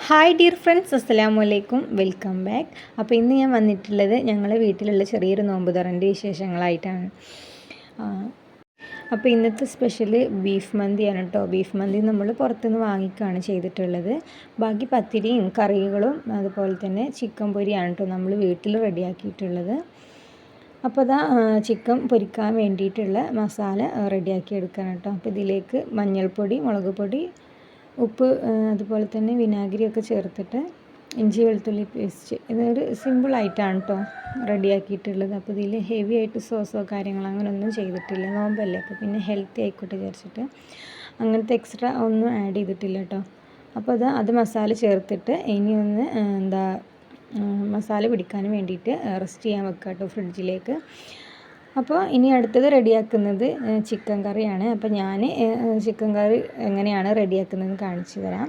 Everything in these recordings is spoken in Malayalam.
ഹായ് ഡിയർ ഫ്രണ്ട്സ്, അസ്സലാമു അലൈക്കും. Welcome back. അപ്പോൾ ഇന്ന് ഞാൻ വന്നിട്ടുള്ളത് ഞങ്ങളെ വീട്ടിലുള്ള ചെറിയൊരു നോമ്പ് തുറൻ്റെ വിശേഷങ്ങളായിട്ടാണ്. അപ്പോൾ ഇന്നത്തെ സ്പെഷ്യൽ ബീഫ് മന്തിയാണ് കേട്ടോ. ബീഫ് മന്തി നമ്മൾ പുറത്തുനിന്ന് വാങ്ങിക്കുകയാണ് ചെയ്തിട്ടുള്ളത്. ബാക്കി പത്തിരിയും കറികളും അതുപോലെ തന്നെ ചിക്കൻ പൊരിയാണ് കേട്ടോ നമ്മൾ വീട്ടിൽ റെഡിയാക്കിയിട്ടുള്ളത്. അപ്പോൾ അതാ ചിക്കൻ പൊരിക്കാൻ വേണ്ടിയിട്ടുള്ള മസാല റെഡിയാക്കി എടുക്കണം കേട്ടോ. അപ്പോൾ ഇതിലേക്ക് മഞ്ഞൾപ്പൊടി, മുളക് പൊടി, ഉപ്പ്, അതുപോലെ തന്നെ വിനാഗിരിയൊക്കെ ചേർത്തിട്ട് ഇഞ്ചി വെളുത്തുള്ളി പേസ്റ്റ്, ഇതൊരു സിമ്പിളായിട്ടാണ് കേട്ടോ റെഡിയാക്കിയിട്ടുള്ളത്. അപ്പോൾ ഇതിൽ ഹെവി ആയിട്ട് സോസോ കാര്യങ്ങളോ അങ്ങനെയൊന്നും ചെയ്തിട്ടില്ല, നോമ്പല്ലേ. അപ്പോൾ പിന്നെ ഹെൽത്തി ആയിക്കോട്ടെ വിചാരിച്ചിട്ട് അങ്ങനത്തെ എക്സ്ട്രാ ഒന്നും ആഡ് ചെയ്തിട്ടില്ല കേട്ടോ. അപ്പോൾ അത് മസാല ചേർത്തിട്ട് ഇനി ഒന്ന് മസാല പിടിക്കാൻ വേണ്ടിയിട്ട് റെസ്റ്റ് ചെയ്യാൻ വെക്കുക കേട്ടോ ഫ്രിഡ്ജിലേക്ക്. അപ്പോൾ ഇനി അടുത്തത് റെഡിയാക്കുന്നത് ചിക്കൻ കറിയാണ്. അപ്പോൾ ഞാൻ ചിക്കൻ കറി എങ്ങനെയാണ് റെഡിയാക്കുന്നതെന്ന് കാണിച്ചു തരാം.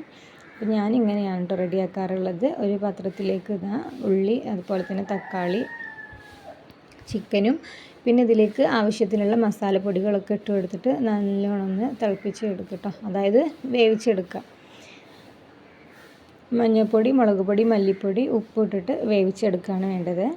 അപ്പോൾ ഞാൻ ഇങ്ങനെയാണ് കേട്ടോ റെഡിയാക്കാറുള്ളത്. ഒരു പാത്രത്തിലേക്ക് ഉള്ളി, അതുപോലെ തന്നെ തക്കാളി, ചിക്കനും പിന്നെ ഇതിലേക്ക് ആവശ്യത്തിനുള്ള മസാലപ്പൊടികളൊക്കെ ഇട്ട് കൊടുത്തിട്ട് നല്ലോണം ഒന്ന് തിളപ്പിച്ച് എടുക്കുക കേട്ടോ, അതായത് വേവിച്ചെടുക്കുക. മഞ്ഞൾപ്പൊടി, മുളക് പൊടി, മല്ലിപ്പൊടി, ഉപ്പ് ഇട്ടിട്ട് വേവിച്ചെടുക്കുകയാണ് വേണ്ടത്.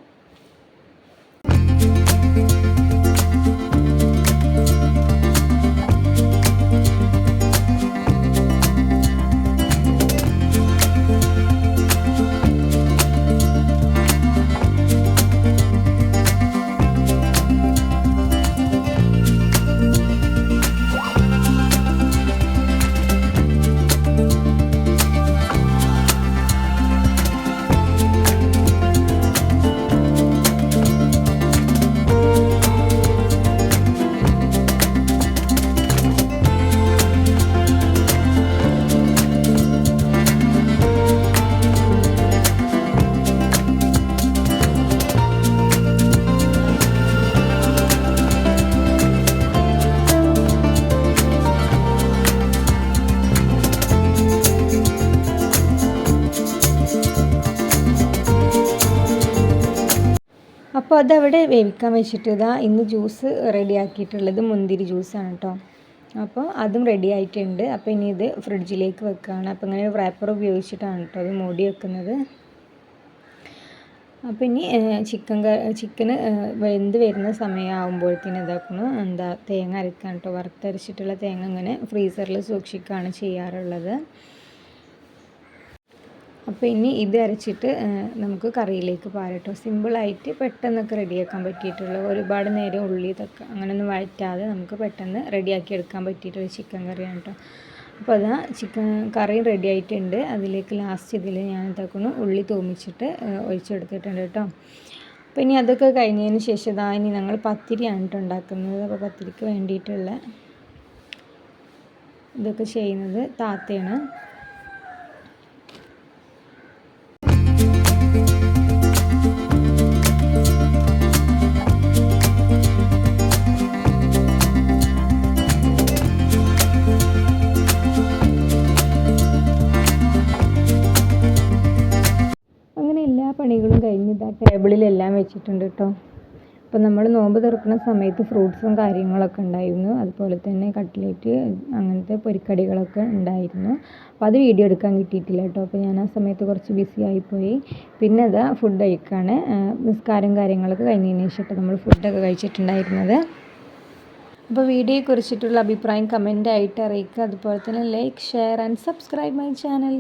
അപ്പോൾ അതവിടെ വേവിക്കാൻ വെച്ചിട്ട് ഇന്ന് ജ്യൂസ് റെഡിയാക്കിയിട്ടുള്ളത് മുന്തിരി ജ്യൂസാണ് കേട്ടോ. അപ്പോൾ അതും റെഡി ആയിട്ടുണ്ട്. അപ്പോൾ ഇനി ഇത് ഫ്രിഡ്ജിലേക്ക് വെക്കുകയാണ്. അപ്പോൾ ഇങ്ങനെ റാപ്പർ ഉപയോഗിച്ചിട്ടാണ് കേട്ടോ അത് മൂടി വെക്കുന്നത്. അപ്പോൾ ഇനി ചിക്കന് വെന്ത് വരുന്ന സമയമാകുമ്പോഴത്തേന് ഇതാക്കണം തേങ്ങ അരക്കാൻ കേട്ടോ. വറുത്തരച്ചിട്ടുള്ള തേങ്ങ ഇങ്ങനെ ഫ്രീസറിൽ സൂക്ഷിക്കുകയാണ് ചെയ്യാറുള്ളത്. അപ്പോൾ ഇനി ഇത് അരച്ചിട്ട് നമുക്ക് കറിയിലേക്ക് പാരട്ടോ. സിമ്പിളായിട്ട് പെട്ടെന്നൊക്കെ റെഡിയാക്കാൻ പറ്റിയിട്ടുള്ള, ഒരുപാട് നേരം ഉള്ളി ഇതൊക്കെ അങ്ങനെയൊന്നും വഴറ്റാതെ നമുക്ക് പെട്ടെന്ന് റെഡിയാക്കി എടുക്കാൻ പറ്റിയിട്ടുള്ള ചിക്കൻ കറിയാണ് കേട്ടോ. അപ്പോൾ ചിക്കൻ കറിയും റെഡി ആയിട്ടുണ്ട്. അതിലേക്ക് ലാസ്റ്റ് ഇതിൽ ഞാൻ ഉള്ളി തൂമിച്ചിട്ട് ഒഴിച്ചെടുത്തിട്ടുണ്ട് കേട്ടോ. അപ്പോൾ ഇനി അതൊക്കെ കഴിഞ്ഞതിന് ശേഷം ഇനി ഞങ്ങൾ പത്തിരിയാണ് കേട്ടോ ഉണ്ടാക്കുന്നത്. അപ്പോൾ പത്തിരിക്ക് വേണ്ടിയിട്ടുള്ള ഇതൊക്കെ ചെയ്യുന്നത് താത്തയാണ്. പണികളും കഴിഞ്ഞ് ടേബിളിലെല്ലാം വെച്ചിട്ടുണ്ട് കേട്ടോ. അപ്പോൾ നമ്മൾ നോമ്പ് തുറക്കുന്ന സമയത്ത് ഫ്രൂട്ട്സും കാര്യങ്ങളൊക്കെ ഉണ്ടായിരുന്നു, അതുപോലെ തന്നെ കട്ട്ലേറ്റ് അങ്ങനത്തെ പൊരിക്കടികളൊക്കെ ഉണ്ടായിരുന്നു. അപ്പോൾ അത് വീഡിയോ എടുക്കാൻ കിട്ടിയിട്ടില്ല കേട്ടോ. അപ്പോൾ ഞാൻ ആ സമയത്ത് കുറച്ച് ബിസി ആയിപ്പോയി. പിന്നെ ഫുഡ് കഴിക്കുകയാണ്. നിസ്കാരം കാര്യങ്ങളൊക്കെ കഴിഞ്ഞതിന് ശേഷം നമ്മൾ ഫുഡൊക്കെ കഴിച്ചിട്ടുണ്ടായിരുന്നത്. അപ്പോൾ വീഡിയോയെ കുറിച്ചിട്ടുള്ള അഭിപ്രായം കമൻ്റായിട്ട് അറിയിക്കുക. അതുപോലെ തന്നെ like, share and subscribe my channel.